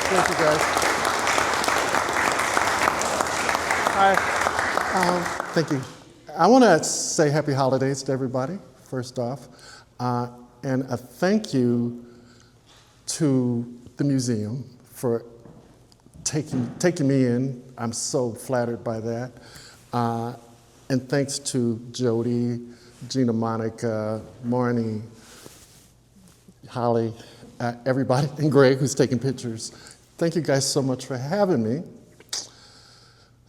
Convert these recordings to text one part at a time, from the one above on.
Thank you, guys. Hi. Thank you. I want to say happy holidays to everybody, first off. And a thank you to the museum for taking me in. I'm so flattered by that. And thanks to Jody, Gina, Monica, Marnie, Holly, everybody, and Greg, who's taking pictures. Thank you guys so much for having me.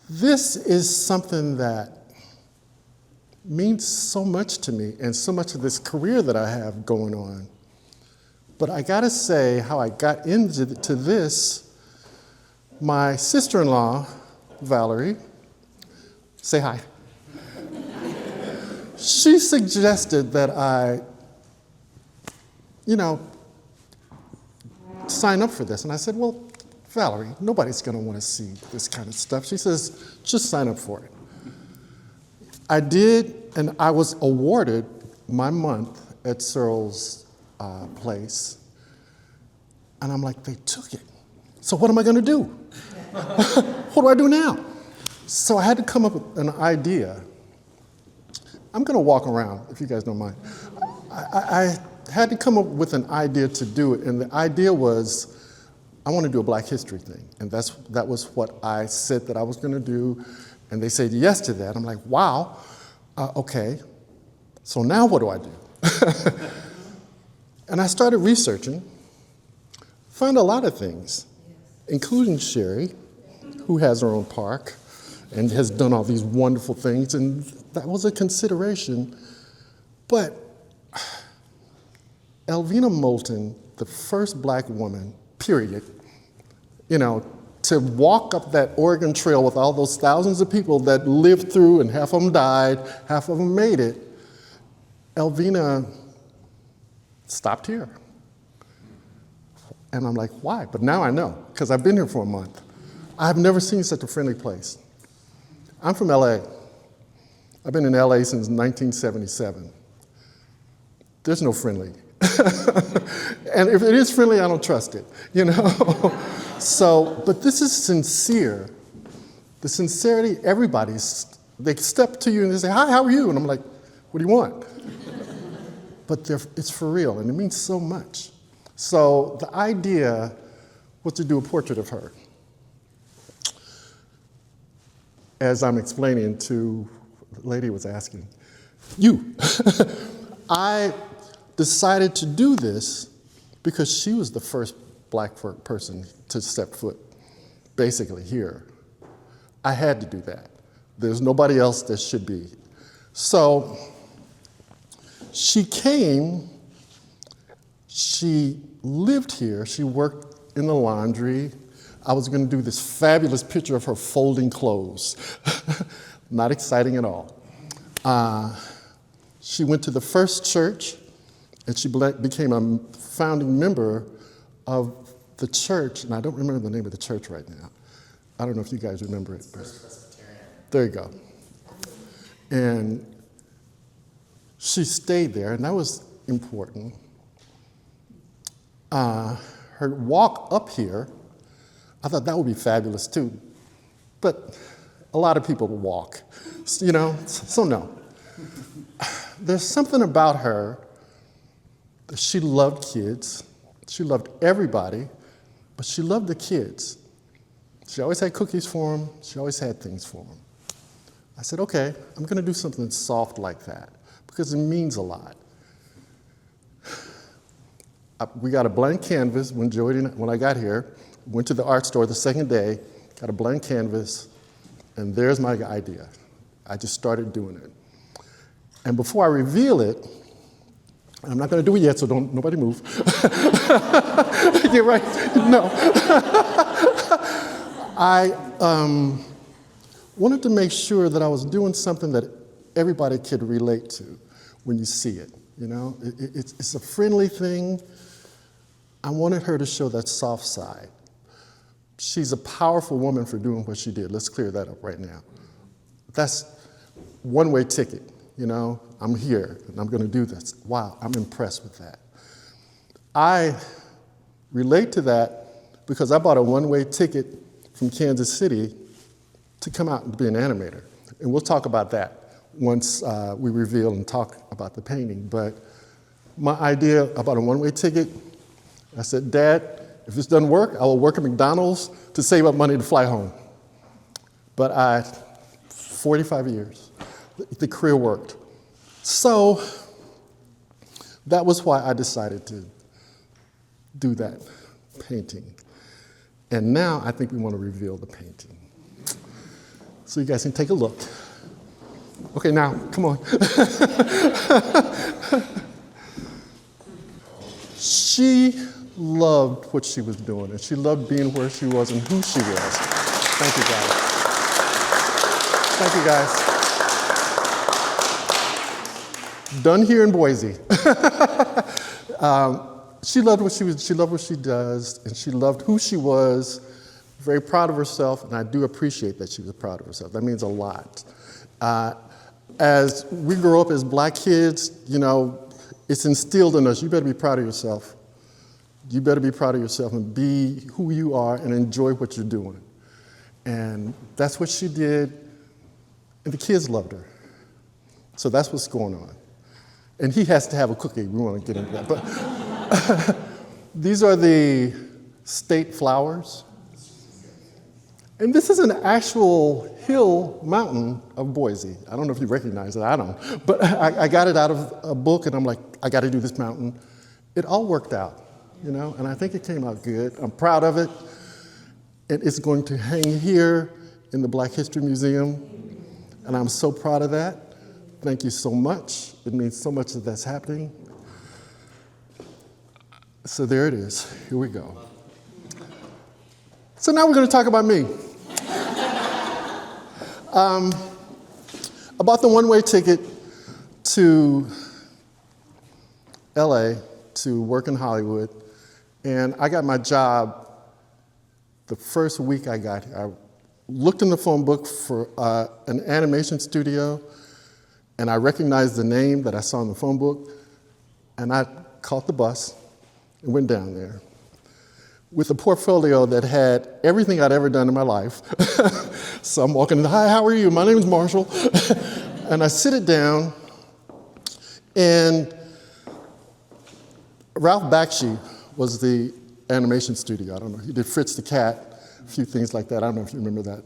This is something that means so much to me and so much of this career that I have going on. But I gotta say how I got into this, my sister-in-law, Valerie, say hi. She suggested that I, sign up for this. And I said, well, Valerie, nobody's gonna wanna see this kind of stuff. She says, just sign up for it. I did, and I was awarded my month at Searle's place. And I'm like, they took it. So what am I gonna do? What do I do now? So I had to come up with an idea. I'm gonna walk around, if you guys don't mind. I had to come up with an idea to do it, and the idea was, I want to do a Black History thing, and that was what I said that I was going to do, and they said yes to that. I'm like, wow, okay, so now what do I do? And I started researching, found a lot of things, including Sherry, who has her own park and has done all these wonderful things, and that was a consideration, but Elvina Moulton, the first Black woman, period, to walk up that Oregon Trail with all those thousands of people that lived through, and half of them died, half of them made it, Elvina stopped here. And I'm like, why? But now I know, because I've been here for a month. I've never seen such a friendly place. I'm from LA. I've been in LA since 1977. There's no friendly. And if it is friendly, I don't trust it, So, but this is sincere. The sincerity, they step to you and they say, hi, how are you? And I'm like, what do you want? But it's for real, and it means so much. So the idea was to do a portrait of her. As I'm explaining to the lady who was asking, I decided to do this because she was the first Black person to step foot, basically, here. I had to do that. There's nobody else that should be. So she came, she lived here, she worked in the laundry. I was gonna do this fabulous picture of her folding clothes. Not exciting at all. She went to the First Church, and she became a founding member of the church, and I don't remember the name of the church right now. I don't know if you guys remember it. First Presbyterian. There you go. And she stayed there, and that was important. Her walk up here, I thought that would be fabulous too, but a lot of people walk, so no. There's something about her. She loved kids. She loved everybody, but she loved the kids. She always had cookies for them. She always had things for them. I said, okay, I'm going to do something soft like that because it means a lot. We got a blank canvas when I got here. Went to the art store the second day, got a blank canvas, and there's my idea. I just started doing it. And before I reveal it, and I'm not going to do it yet, so nobody move. You're right. No. I wanted to make sure that I was doing something that everybody could relate to when you see it. It's a friendly thing. I wanted her to show that soft side. She's a powerful woman for doing what she did. Let's clear that up right now. That's one-way ticket. I'm here and I'm going to do this. Wow, I'm impressed with that. I relate to that because I bought a one-way ticket from Kansas City to come out and be an animator. And we'll talk about that once we reveal and talk about the painting. But my idea about a one-way ticket, I said, Dad, if this doesn't work, I will work at McDonald's to save up money to fly home. But 45 years, the career worked. So that was why I decided to do that painting. And now I think we want to reveal the painting. So you guys can take a look. Okay, now, come on. She loved what she was doing, and she loved being where she was and who she was. Thank you, guys. Thank you, guys. Done here in Boise. She loved what she was, she loved what she does, and she loved who she was, very proud of herself, and I do appreciate that she was proud of herself. That means a lot. As we grow up as black kids, you know, it's instilled in us, you better be proud of yourself. You better be proud of yourself and be who you are and enjoy what you're doing. And that's what she did, and the kids loved her. So that's what's going on. And he has to have a cookie. We want to get into that. But these are the state flowers. And this is an actual hill mountain of Boise. I don't know if you recognize it, I don't. But I got it out of a book, and I'm like, I got to do this mountain. It all worked out, you know, and I think it came out good. I'm proud of it. And it's going to hang here in the Black History Museum, and I'm so proud of that. Thank you so much. It means so much that that's happening. So there it is. Here we go. So now we're going to talk about me. About the one-way ticket to LA to work in Hollywood, and I got my job the first week I got here. I looked in the phone book for an animation studio, and I recognized the name that I saw in the phone book, and I caught the bus and went down there with a portfolio that had everything I'd ever done in my life. So I'm walking in, hi, how are you? My name is Marshall. And I sit it down, and Ralph Bakshi was the animation studio. I don't know, he did Fritz the Cat, a few things like that. I don't know if you remember that.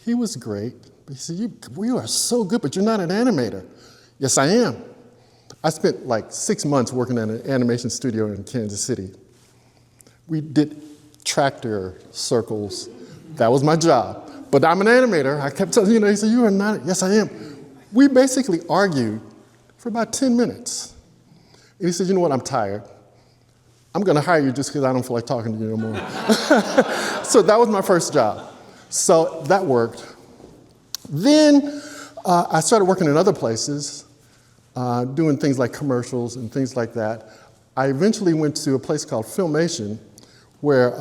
He was great. He said, you are so good, but you're not an animator. Yes, I am. I spent like 6 months working in an animation studio in Kansas City. We did tractor circles. That was my job. But I'm an animator. I kept telling, he said, you are not. Yes, I am. We basically argued for about 10 minutes. And he said, you know what, I'm tired. I'm going to hire you just because I don't feel like talking to you no more. So that was my first job. So that worked. Then I started working in other places, doing things like commercials and things like that. I eventually went to a place called Filmation, where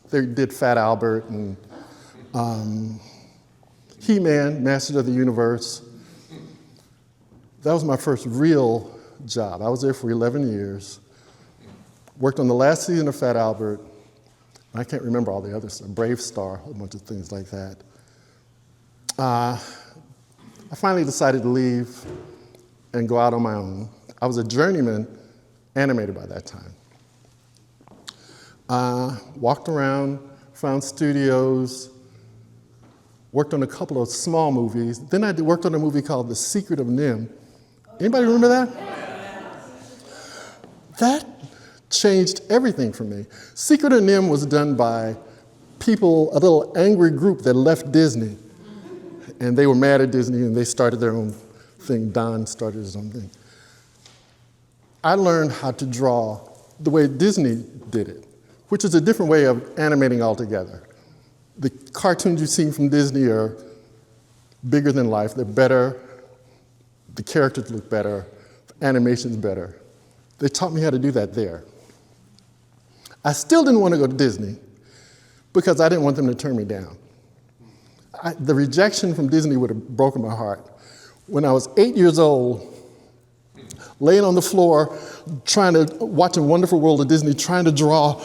they did Fat Albert and He-Man, Masters of the Universe. That was my first real job. I was there for 11 years. Worked on the last season of Fat Albert. I can't remember all the other stuff. Brave Star, a whole bunch of things like that. I finally decided to leave and go out on my own. I was a journeyman animator by that time. Walked around, found studios, worked on a couple of small movies. Then I worked on a movie called The Secret of Nim. Anybody remember that? That changed everything for me. Secret of Nim was done by people, a little angry group that left Disney. And they were mad at Disney, and they started their own thing. Don started his own thing. I learned how to draw the way Disney did it, which is a different way of animating altogether. The cartoons you see from Disney are bigger than life. They're better. The characters look better. The animation's better. They taught me how to do that there. I still didn't want to go to Disney because I didn't want them to turn me down. The rejection from Disney would have broken my heart. When I was 8 years old, laying on the floor, watching Wonderful World of Disney, trying to draw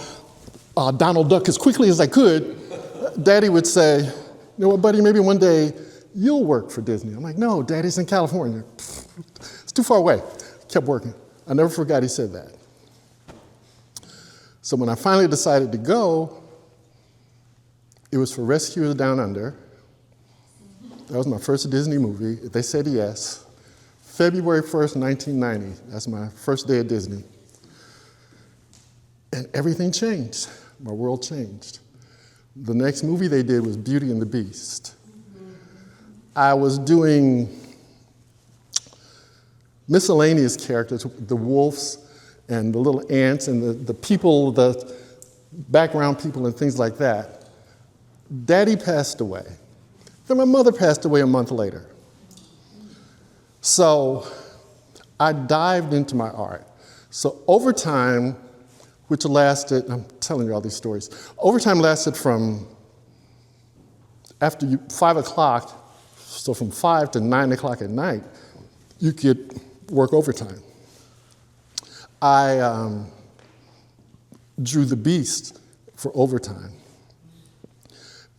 Donald Duck as quickly as I could. Daddy would say, you know what, buddy, maybe one day you'll work for Disney. I'm like, no, Daddy's in California. It's too far away. Kept working. I never forgot he said that. So when I finally decided to go, it was for Rescuers Down Under. That was my first Disney movie. They said yes. February 1st, 1990. That's my first day at Disney. And everything changed. My world changed. The next movie they did was Beauty and the Beast. I was doing miscellaneous characters, the wolves and the little ants and the people, the background people and things like that. Daddy passed away. Then my mother passed away a month later. So I dived into my art. So overtime, which lasted, I'm telling you all these stories, overtime lasted from after 5 o'clock, so from 5 to 9 o'clock at night, you could work overtime. I drew the Beast for overtime.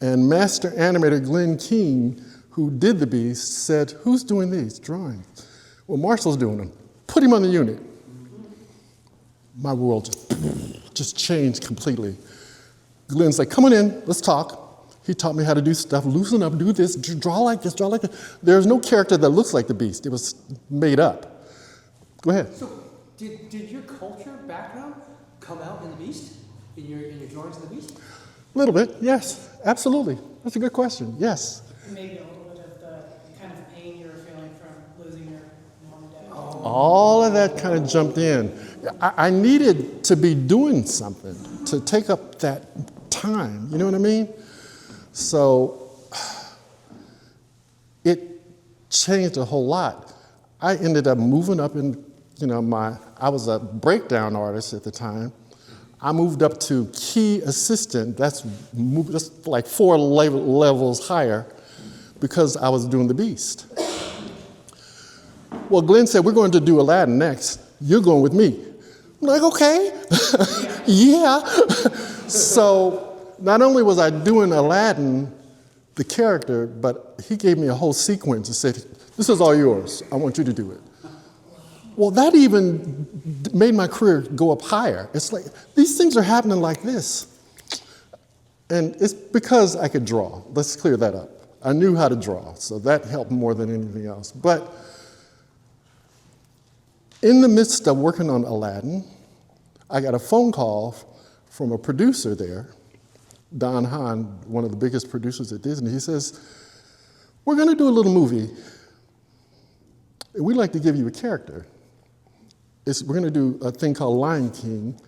And master animator Glenn King, who did the Beast, said, who's doing these drawings? Well, Marshall's doing them. Put him on the unit. My world just changed completely. Glenn's like, come on in, let's talk. He taught me how to do stuff, loosen up, do this, draw like this, draw like that. There's no character that looks like the Beast. It was made up. Go ahead. So did your culture background come out in the Beast? In your drawings of the Beast? A little bit, yes, absolutely. That's a good question, yes. Maybe a little bit of the kind of pain you were feeling from losing your mom and dad. Oh. All of that kind of jumped in. I needed to be doing something to take up that time, you know what I mean? So it changed a whole lot. I ended up moving up in, I was a breakdown artist at the time. I moved up to key assistant, that's like 4 levels higher, because I was doing the Beast. Well, Glenn said, we're going to do Aladdin next. You're going with me. I'm like, okay, yeah. So not only was I doing Aladdin, the character, but he gave me a whole sequence and said, this is all yours. I want you to do it. Well, that even made my career go up higher. It's like, these things are happening like this. And it's because I could draw. Let's clear that up. I knew how to draw, so that helped more than anything else. But in the midst of working on Aladdin, I got a phone call from a producer there, Don Hahn, one of the biggest producers at Disney. He says, we're going to do a little movie, and we'd like to give you a character. We're going to do a thing called Lion King,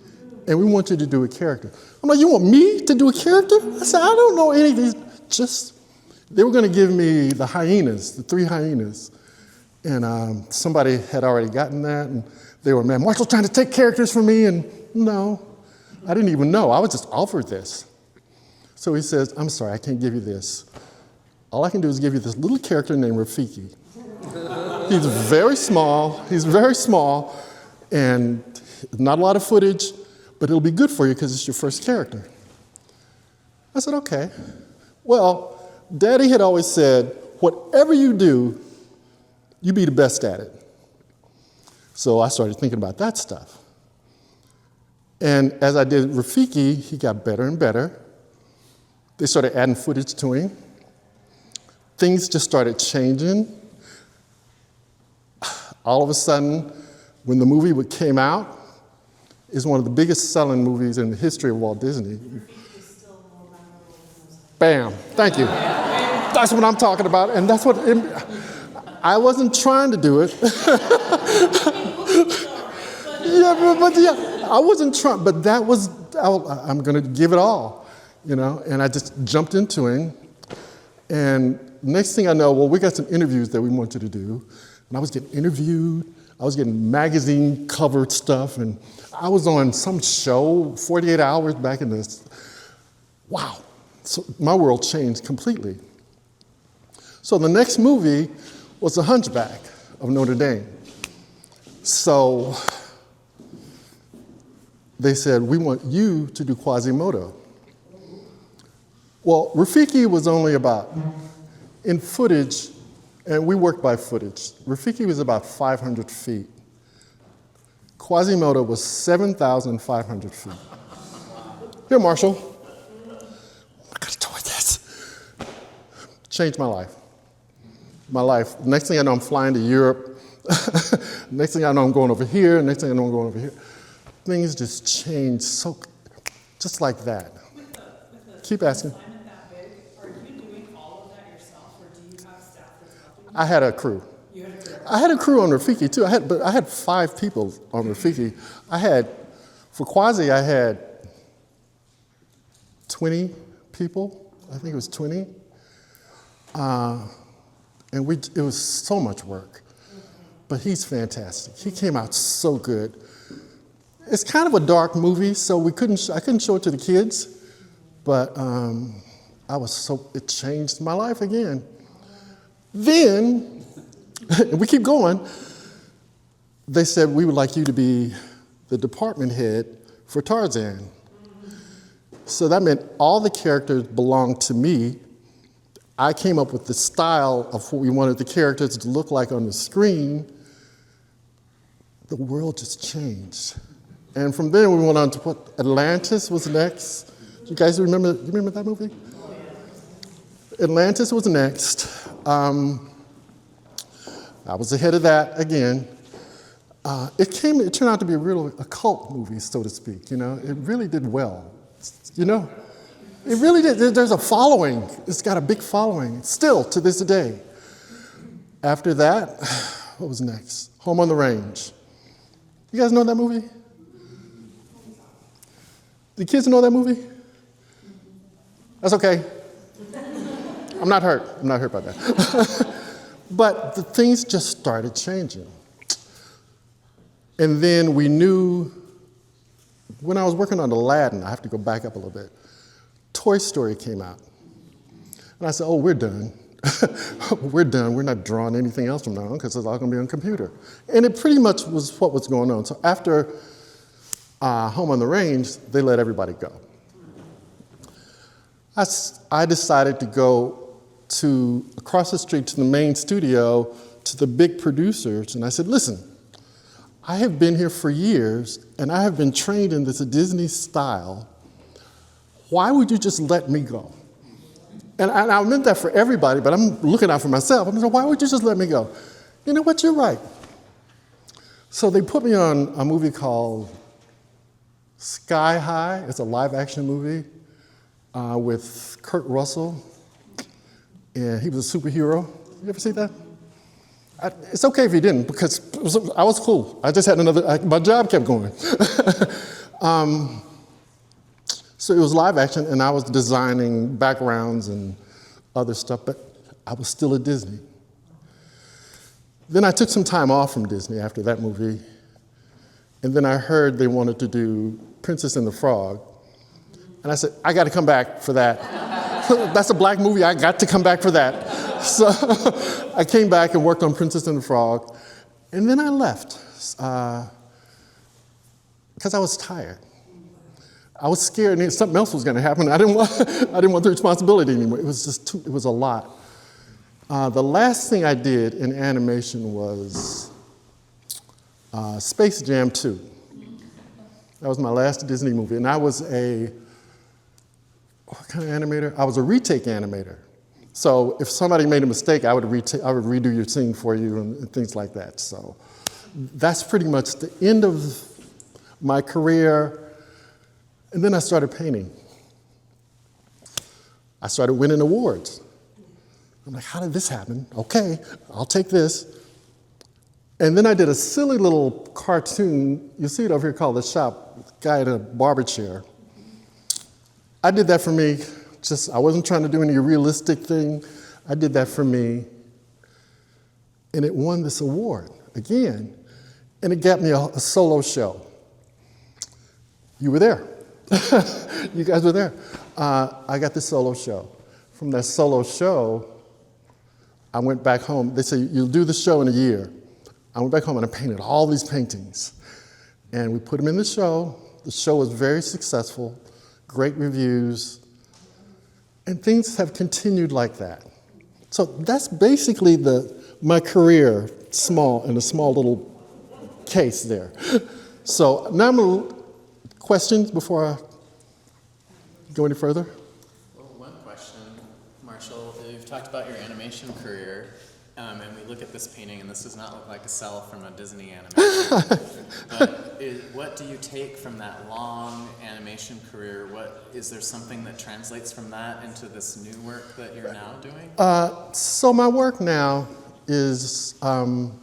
and we want you to do a character. I'm like, you want me to do a character? I said, I don't know any of these. They were going to give me the hyenas, the 3 hyenas. And somebody had already gotten that, and they were, man, Marshall's trying to take characters from me, and no, I didn't even know. I was just offered this. So he says, I'm sorry, I can't give you this. All I can do is give you this little character named Rafiki. He's very small, and not a lot of footage, but it'll be good for you because it's your first character. I said, okay. Well, Daddy had always said, whatever you do, you be the best at it. So I started thinking about that stuff. And as I did Rafiki, he got better and better. They started adding footage to him. Things just started changing. All of a sudden, when the movie came out, it's one of the biggest selling movies in the history of Walt Disney. Bam, thank you. That's what I'm talking about, and that's what, I wasn't trying to do it. I wasn't trying, but that was, I'm gonna give it all, and I just jumped into it. And next thing I know, well, we got some interviews that we want you to do. And I was getting interviewed, I was getting magazine covered stuff, and I was on some show, 48 Hours back in this. Wow, so my world changed completely. So the next movie was The Hunchback of Notre Dame. So they said, we want you to do Quasimodo. Well, Rafiki was only about, in footage, and we worked by footage, Rafiki was about 500 feet. Quasimodo was 7,500 feet. Here, Marshall. I gotta do this. Changed my life. My life. Next thing I know, I'm flying to Europe. Next thing I know, I'm going over here. Next thing I know, I'm going over here. Things just changed so, just like that. Keep asking. That big, are you doing all of that yourself, or do you have staff that's helping you? I had a crew. You had a crew. I had a crew on Rafiki too. I had 5 people on Rafiki. For Quasi, I had 20 people. I think it was 20. And it was so much work. But he's fantastic. He came out so good. It's kind of a dark movie, so I couldn't show it to the kids. But it changed my life again. Then, we keep going, they said, we would like you to be the department head for Tarzan. So that meant all the characters belonged to me. I came up with the style of what we wanted the characters to look like on the screen. The world just changed. And from there, we went on to what Atlantis was next. You guys remember that movie? Atlantis was next. I was ahead of that again. It turned out to be a cult movie, so to speak. You know, it really did well. You know, it really did. There's a following. It's got a big following still to this day. After that, what was next? Home on the Range. You guys know that movie? The kids know that movie? That's okay. I'm not hurt. I'm not hurt by that. But the things just started changing. And then we knew, when I was working on Aladdin, I have to go back up a little bit, Toy Story came out. And I said, oh, we're done. We're done. We're not drawing anything else from now on because it's all going to be on computer. And it pretty much was what was going on. So after Home on the Range, they let everybody go. I decided to go across the street to the main studio, to the big producers, and I said, listen, I have been here for years, and I have been trained in this Disney style. Why would you just let me go? And I meant that for everybody, but I'm looking out for myself. I'm saying, why would you just let me go? You know what, you're right. So they put me on a movie called Sky High. It's a live-action movie with Kurt Russell, and he was a superhero. You ever see that? It's okay if you didn't, because I was cool. I just had my job kept going. So it was live action, and I was designing backgrounds and other stuff, but I was still at Disney. Then I took some time off from Disney after that movie, and then I heard they wanted to do Princess and the Frog, and I said, I got to come back for that. That's a black movie, I got to come back for that. So I came back and worked on Princess and the Frog, and then I left because I was tired. I was scared and something else was going to happen. I didn't want the responsibility anymore. It was it was a lot. The last thing I did in animation was Space Jam 2. That was my last Disney movie, and I was what kind of animator? I was a retake animator. So if somebody made a mistake, I would redo your scene for you and things like that. So that's pretty much the end of my career. And then I started painting. I started winning awards. I'm like, how did this happen? Okay, I'll take this. And then I did a silly little cartoon. You see it over here called The Shop, guy in a barber chair. I did that for me. I wasn't trying to do any realistic thing. I did that for me. And it won this award again. And it got me a solo show. You were there. You guys were there. I got this solo show. From that solo show, I went back home. They said, you'll do the show in a year. I went back home and I painted all these paintings. And we put them in the show. The show was very successful, great reviews, and things have continued like that. So that's basically my career, in a small little case there. So now questions before I go any further? Well, one question, Marshall. You've talked about your animation career, and we look at this painting, and this does not look like a cell from a Disney animation. But what do you take from that long animation career? Is there something that translates from that into this new work that you're now doing? So my work now is, for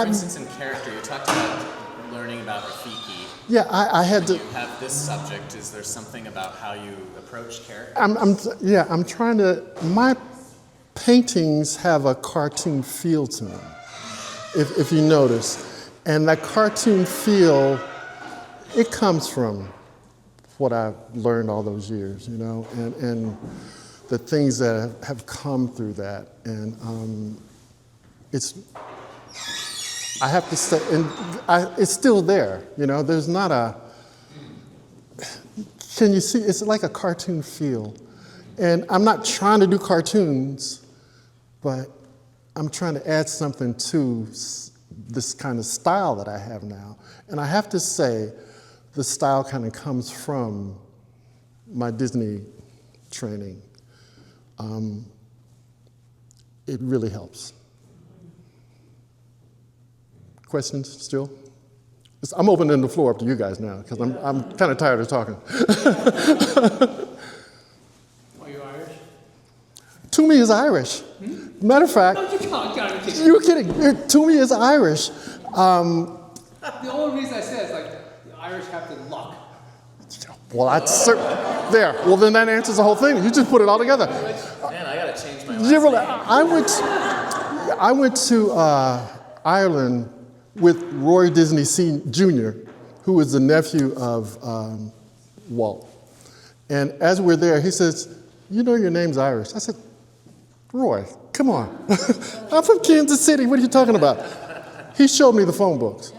instance, in character, you talked about learning about Rafiki. Yeah, I had to. You have this subject. Is there something about how you approach character? I'm trying to. My paintings have a cartoon feel to them, if you notice, and that cartoon feel, it comes from what I've learned all those years, and the things that have come through that, and I have to say, it's still there, there's not a, can you see, it's like a cartoon feel. And I'm not trying to do cartoons, but I'm trying to add something to this kind of style that I have now. And I have to say, the style kind of comes from my Disney training. It really helps. Questions still? I'm opening the floor up to you guys now, because I'm kind of tired of talking. Are you Irish? Toomey is Irish. Matter of fact, you're kidding. Toomey is Irish. The only reason I say is the Irish have the luck. Well, there. Well, then that answers the whole thing. You just put it all together. Man, I gotta change my last name. I went to Ireland with Roy Disney Jr., who was the nephew of Walt. And as we're there, he says, your name's Irish. I said, Roy, come on. I'm from Kansas City. What are you talking about? He showed me the phone books.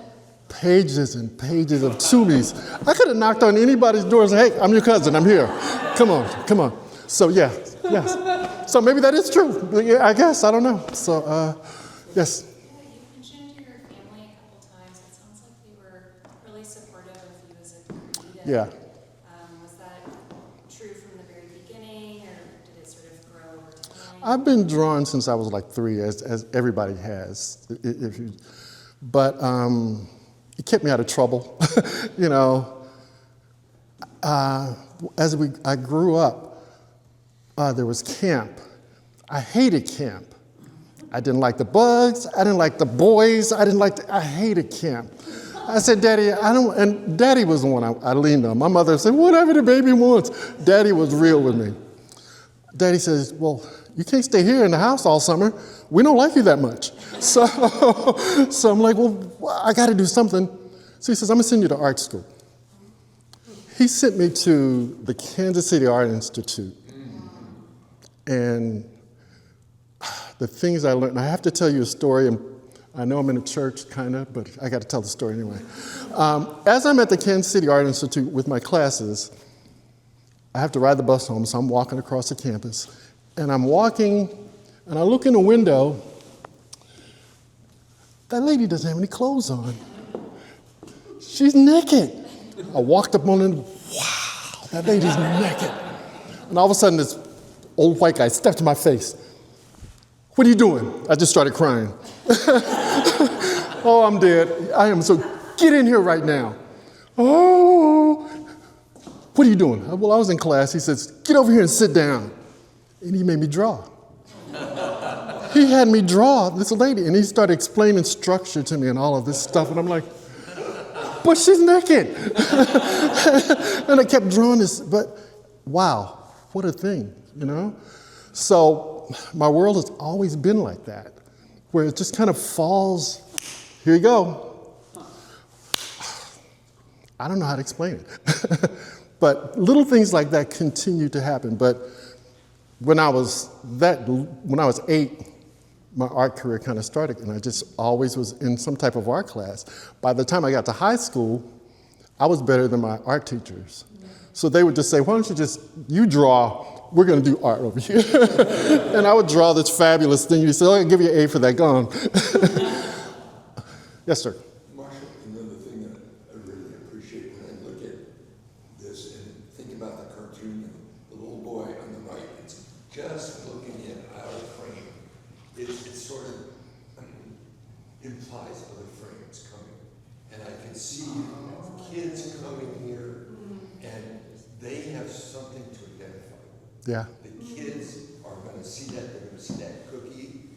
Pages and pages of Toomeys. I could have knocked on anybody's door and said, hey, I'm your cousin. I'm here. Come on. So, yes. So maybe that is true. I guess. I don't know. So, yes. Yeah. Was that true from the very beginning, or did it sort of grow over time? I've been drawn since I was like 3, as everybody has. But it kept me out of trouble. As I grew up, there was camp. I hated camp. I didn't like the bugs. I didn't like the boys. I hated camp. I said, Daddy, and Daddy was the one I leaned on. My mother said, whatever the baby wants. Daddy was real with me. Daddy says, well, you can't stay here in the house all summer. We don't like you that much. So I'm like, well, I got to do something. So he says, I'm going to send you to art school. He sent me to the Kansas City Art Institute. And the things I learned, and I have to tell you a story, and I know I'm in a church, kind of, but I got to tell the story anyway. As I'm at the Kansas City Art Institute with my classes, I have to ride the bus home, so I'm walking across the campus. And I'm walking, and I look in the window. That lady doesn't have any clothes on. She's naked. I walked up on her, wow, that lady's naked. And all of a sudden, this old white guy stepped in my face. What are you doing? I just started crying. Oh, I'm dead. I am so, get in here right now. Oh, what are you doing? Well, I was in class. He says, get over here and sit down. And he made me draw. He had me draw this lady, and he started explaining structure to me and all of this stuff. And I'm like, but she's naked. And I kept drawing this, but wow, what a thing, So my world has always been like that, where it just kind of falls, here you go. I don't know how to explain it. But little things like that continue to happen. But when I was 8, my art career kind of started, and I just always was in some type of art class. By the time I got to high school, I was better than my art teachers. So they would just say, why don't you draw, we're gonna do art over here. And I would draw this fabulous thing. You say, oh, I'll give you an A for that, go on. Yes, sir. Marshall, another thing that I really appreciate when I look at this and think about the cartoon and the little boy on the right, it's just looking in out of frame. It sort of implies other frames coming. And I can see kids coming here and they have something to identify with. Yeah. The kids are going to see that, they're going to see that cookie,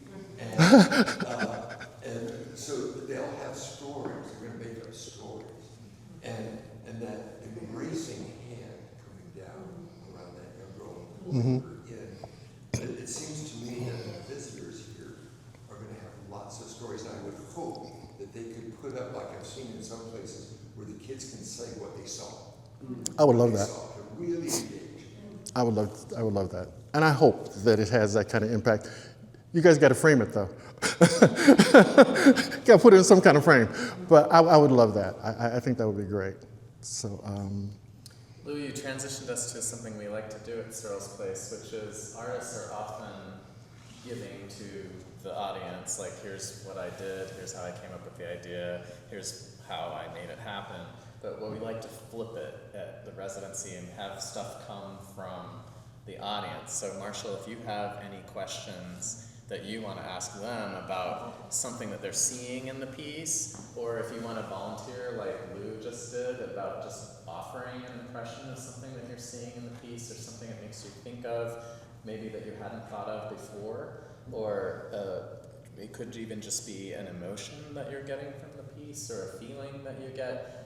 and so they'll have stories, they're going to make up stories. And that embracing hand coming down around that young girl, pulling her in. It seems to me that the visitors here are going to have lots of stories, and I would hope that they could put up, like I've seen in some places, where the kids can say what they saw. I would love that. To really engage. I would love that. And I hope that it has that kind of impact. You guys got to frame it though. Got to put it in some kind of frame. But I would love that. I think that would be great. So, Lou, you transitioned us to something we like to do at Cyril's Place, which is artists are often giving to the audience, like, here's what I did, here's how I came up with the idea, here's how I made it happen. But what we like to flip it at the residency and have stuff come from the audience. So Marshall, if you have any questions that you want to ask them about something that they're seeing in the piece, or if you want to volunteer like Lou just did about just offering an impression of something that you're seeing in the piece, or something that makes you think of maybe that you hadn't thought of before, or it could even just be an emotion that you're getting from the piece, or a feeling that you get.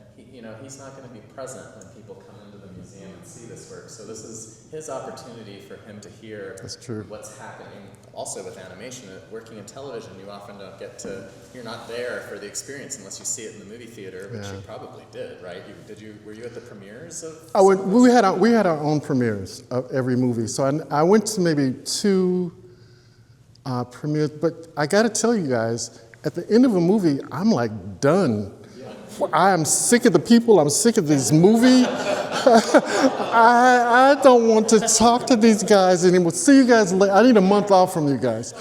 He's not going to be present when people come into the museum and see this work. So this is his opportunity for him to hear That's true. what's happening. Also with animation, working in television, you often don't get to, you're not there for the experience unless you see it in the movie theater, which Yeah. you probably did, right? Were you at the premieres of? we had our own premieres of every movie. So I went to maybe 2 premieres, but I got to tell you guys, at the end of a movie, I'm like done. I am sick of the people. I'm sick of this movie. I don't want to talk to these guys anymore. See you guys later. I need a month off from you guys.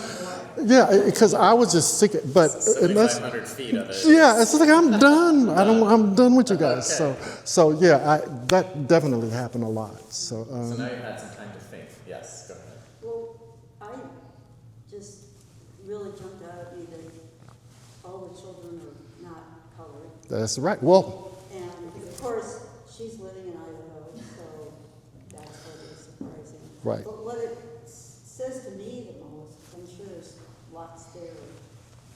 Yeah, because I was just sick. But 7,500 feet of it. yeah, it's like I'm done. I'm done with you guys. Okay. So yeah, that definitely happened a lot. So now you had some time to think. Yes, go ahead. Well, I just really jumped out at me that all the children are not colored. that's right. Well, And of course, she's living in Idaho, so that's what is surprising. Right. But what it says to me the most, I'm sure there's lots there.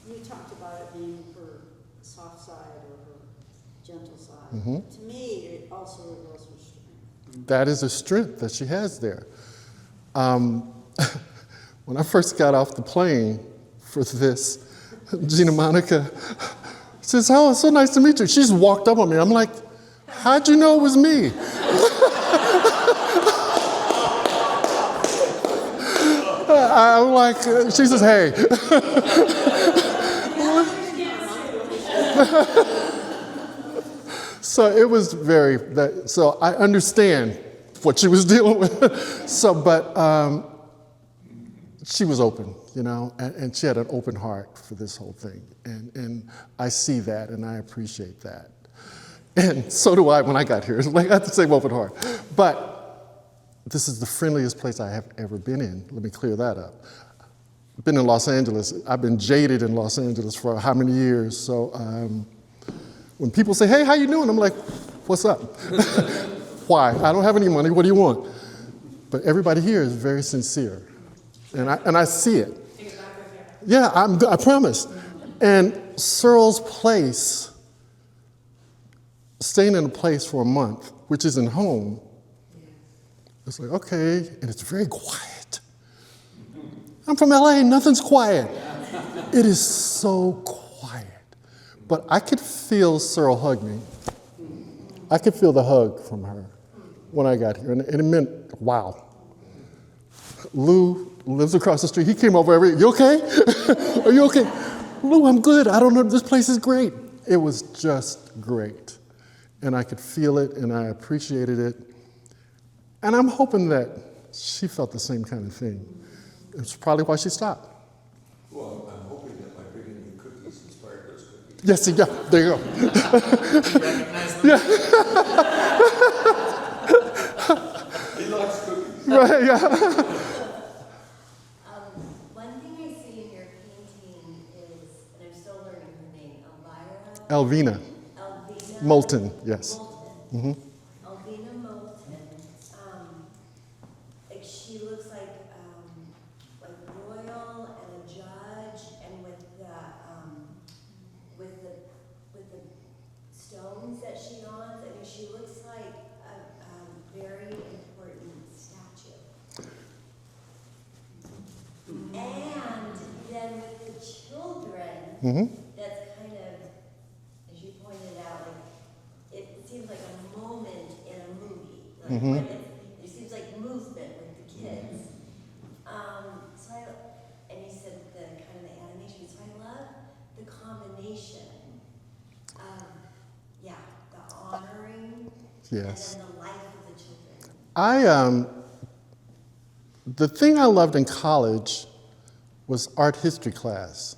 You talked about it being her soft side or her gentle side. To me, it also reveals her strength. that is a strength that she has there. When I first got off the plane for this, Gina Monica says, "Oh, it's so nice to meet you." She just walked up on me. I'm like, "How'd you know it was me?" I'm like, she says, "Hey." So it was so I understand what she was dealing with. But she was open, and she had an open heart for this whole thing. And I see that, and I appreciate that. And so do I when I got here. It's like I have the same open heart. But this is the friendliest place I have ever been in. Let me clear that up. I've been in Los Angeles. I've been jaded in Los Angeles for how many years? So when people say, "Hey, how you doing?" I'm like, "What's up?" Why? I don't have any money. What do you want? But everybody here is very sincere. And I see it. Take it back with you. Yeah, I promise. And Cyril's Place, staying in a place for a month, which isn't home, it's like, okay, and it's very quiet. I'm from LA, nothing's quiet. It is so quiet. But I could feel Cyril hug me. I could feel the hug from her when I got here, and it meant, wow. Lou lives across the street. He came over you okay? Are you okay? Lou, I'm good. I don't know, this place is great. It was just great. And I could feel it and I appreciated it. And I'm hoping that she felt the same kind of thing. It's probably why she stopped. Well, I'm hoping that my bringing you cookies inspired those cookies. Yes, yeah, there you go. Recognize them? He loves cookies. Right, yeah. One thing I see in your painting is, and I'm still learning her name, Elvina Elvina Moulton, yes. Moulton. Elvina Moulton. Like she looks like royal and a judge, and with the stones that she owns. I mean, she looks like a very important statue. And then with the children, that's kind of, as you pointed out, like it seems like a moment in a movie. Like when it seems like movement with the kids. And you said the kind of the animation. So I love the combination of the honoring Yes. and then the life of the children. The thing I loved in college was art history class.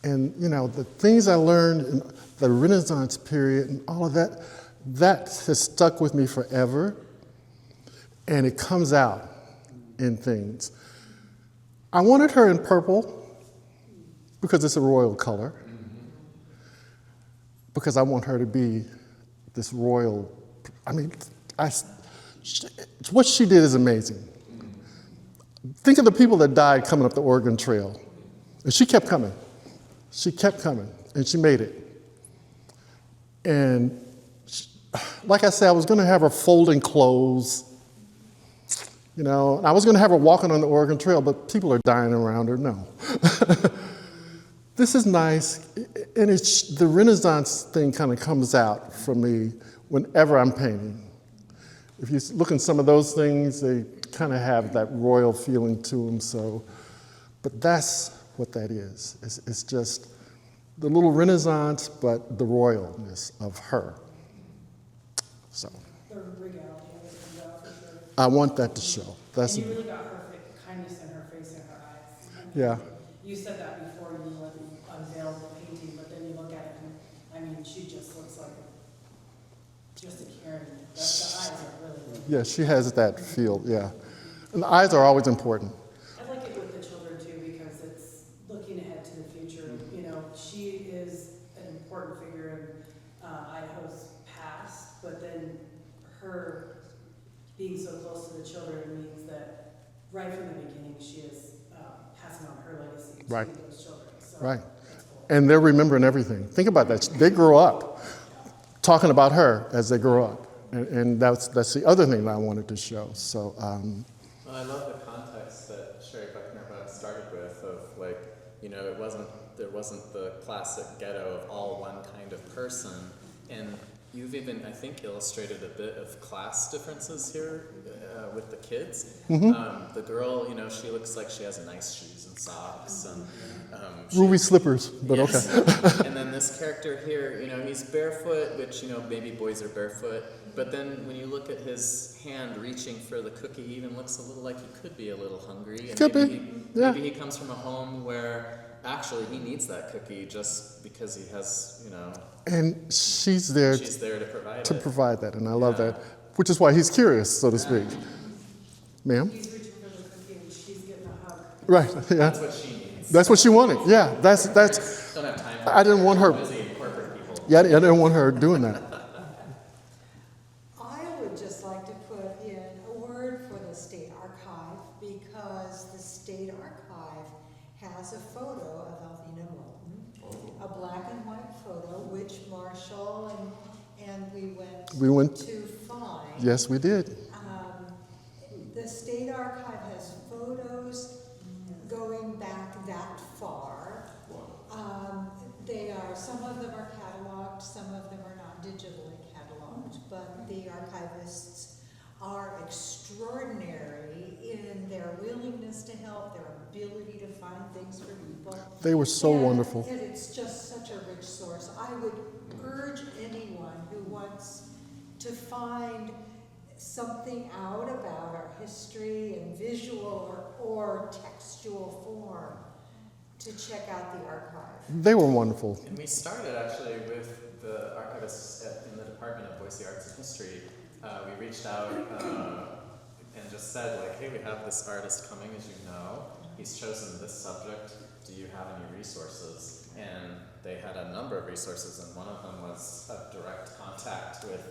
And, the things I learned in the Renaissance period and all of that, that has stuck with me forever. And it comes out in things. I wanted her in purple because it's a royal color. Because I want her to be this royal, what she did is amazing. Think of the people that died coming up the Oregon Trail. And she kept coming. She kept coming, and she made it. And like I said, I was going to have her folding clothes. And I was going to have her walking on the Oregon Trail, but people are dying around her. No. This is nice, and the Renaissance thing kind of comes out for me whenever I'm painting. If you look at some of those things, they kind of have that royal feeling to them. But that's what that is. It's just the little Renaissance, but the royalness of her. So The regality of it comes out for sure. I want that to show. And you really got her kindness in her face and her eyes. Yeah. You said that before you unveiled the painting, but then you look at it and, she just looks like just a caring. The eyes are really good. Yeah, she has that feel, yeah. And the eyes are always important. I like it with the children too because it's looking ahead to the future. She is an important figure in Idaho's past, but then her being so close to the children means that right from the beginning she is passing on her legacy Right. to those children. So Right. that's cool. And they're remembering everything. Think about that. They grow up talking about her as they grow up. And that's the other thing that I wanted to show. So, Well, I love the context that Sherry Buckner started with of there wasn't the classic ghetto of all one kind of person. And you've even, I think, illustrated a bit of class differences here with the kids. The girl, she looks like she has nice shoes and socks and ruby slippers, but yes. okay. And then this character here, he's barefoot, which, maybe boys are barefoot. But then when you look at his hand reaching for the cookie, he even looks a little like he could be a little hungry. And Could maybe be, yeah. Maybe he comes from a home where actually he needs that cookie just because he has, And she's there she's there to provide to it. provide that, and I love that, which is why he's curious, so to speak. Ma'am? He's reaching for the cookie and she's getting a hug. Right, yeah. That's what she needs. That's what she wanted, yeah. That's. Don't have time for I didn't want her. busy corporate people. Yeah, I didn't want her doing that. I would just like to put in a word for the State Archive because the State Archive has a photo of Elvina Moulton, a black and white photo, which Marshall and we went to find. Yes, we did. The State Archive has photos going back that far. Some of them are cataloged, some of them are not digitally cataloged, but the archivists are extraordinary in their willingness to help, their ability to find things for people. They were so And wonderful. it's just such a rich source. I would urge anyone who wants to find something out about our history in visual or textual form to check out the archive. They were wonderful. And we started actually with the archivists in the Department of Boise Arts and History. We reached out and just said, like, hey, we have this artist coming, as you know. He's chosen this subject. Do you have any resources? And they had a number of resources, and one of them was a direct contact with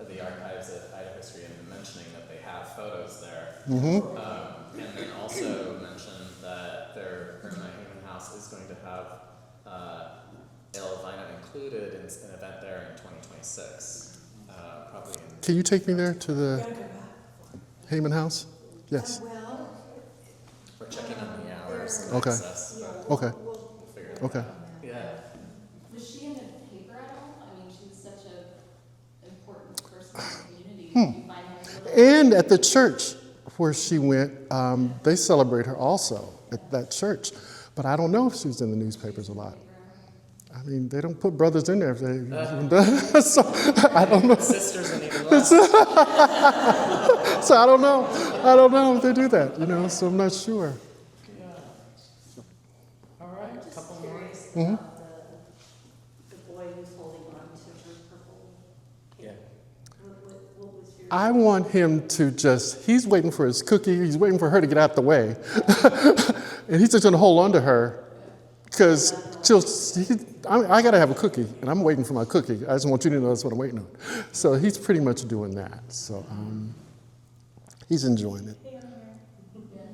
the archives at Idaho History and mentioning that they have photos there. And then also mentioned that their Erma Hayman House is going to have Elvina included in an event there in 2026. Probably in. Can you take me there to the Hayman House? Yes. Well, We're checking on the hours and Okay. access. Okay. We'll figure it Okay. out. Yeah. Was she in the paper at all? I mean, she was such an important person in the community. Did you find her? And at the church where she went, they celebrate her also at that church. But I don't know if she was in the newspapers a lot. I mean, they don't put brothers in there if they so I don't know. Sisters and even less. So I don't know. I don't know if they do that, you know, so I'm not sure. Yeah. All right, a couple more. Curious about the boy who's holding on to her purple. Yeah. What was your? I want him to just, he's waiting for his cookie, he's waiting for her to get out the way. And he's just gonna hold on to her, because I gotta have a cookie, and I'm waiting for my cookie. I just want you to know that's what I'm waiting on. So he's pretty much doing that. So he's enjoying it. Yeah,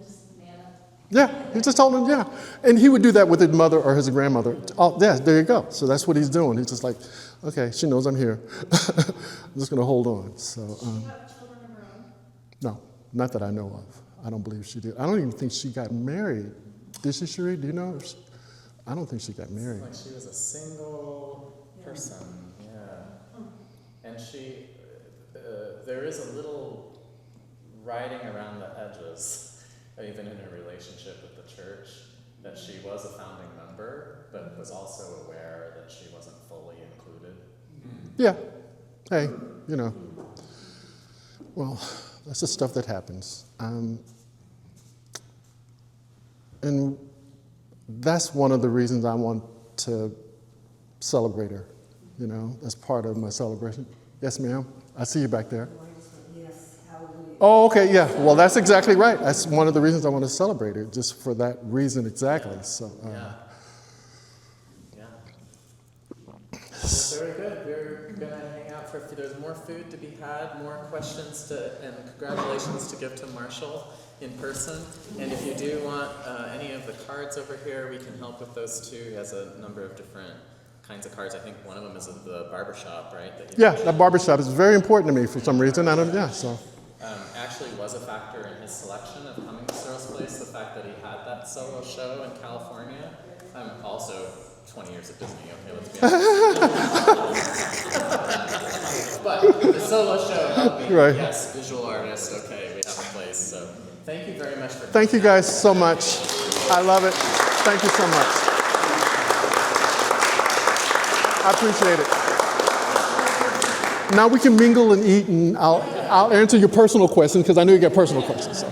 just Nana. Yeah, he just told him, yeah. And he would do that with his mother or his grandmother. Oh, yeah, there you go. So that's what he's doing. He's just like, okay, she knows I'm here. I'm just gonna hold on. So Does she have children of her own? no, not that I know of. I don't believe she did. I don't even think she got married. Did she, Cherie? Do you know? I don't think she got married. Like she was a single person, yeah. And she, there is a little writing around the edges, even in her relationship with the church, that she was a founding member, but was also aware that she wasn't fully included. Yeah. Hey, you know. Well, that's the stuff that happens. And that's one of the reasons I want to celebrate her, you know, as part of my celebration. Yes, ma'am? I see you back there. Yes, how we. Oh, okay, yeah. Well, that's exactly right. That's one of the reasons I want to celebrate her, just for that reason exactly. So, Yeah. Well, very good. We're gonna hang out for. There's more food to be had, more questions and congratulations to give to Marshall in person. And if you do want any of the cards over here, we can help with those too. He has a number of different kinds of cards. I think one of them is of the barbershop, right? That you yeah, mentioned. that barbershop is very important to me for some reason. I don't, yeah, so. Actually was a factor in his selection of coming to Searles Place, the fact that he had that solo show in California. Also 20 years of Disney, okay, let's be honest. But the solo show helped me, Right. yes, visual artist, okay, we have a place. So thank you very much for Thank you guys so much. I love it. Thank you so much. I appreciate it. Now we can mingle and eat, and I'll answer your personal questions, because I know you got personal questions. So.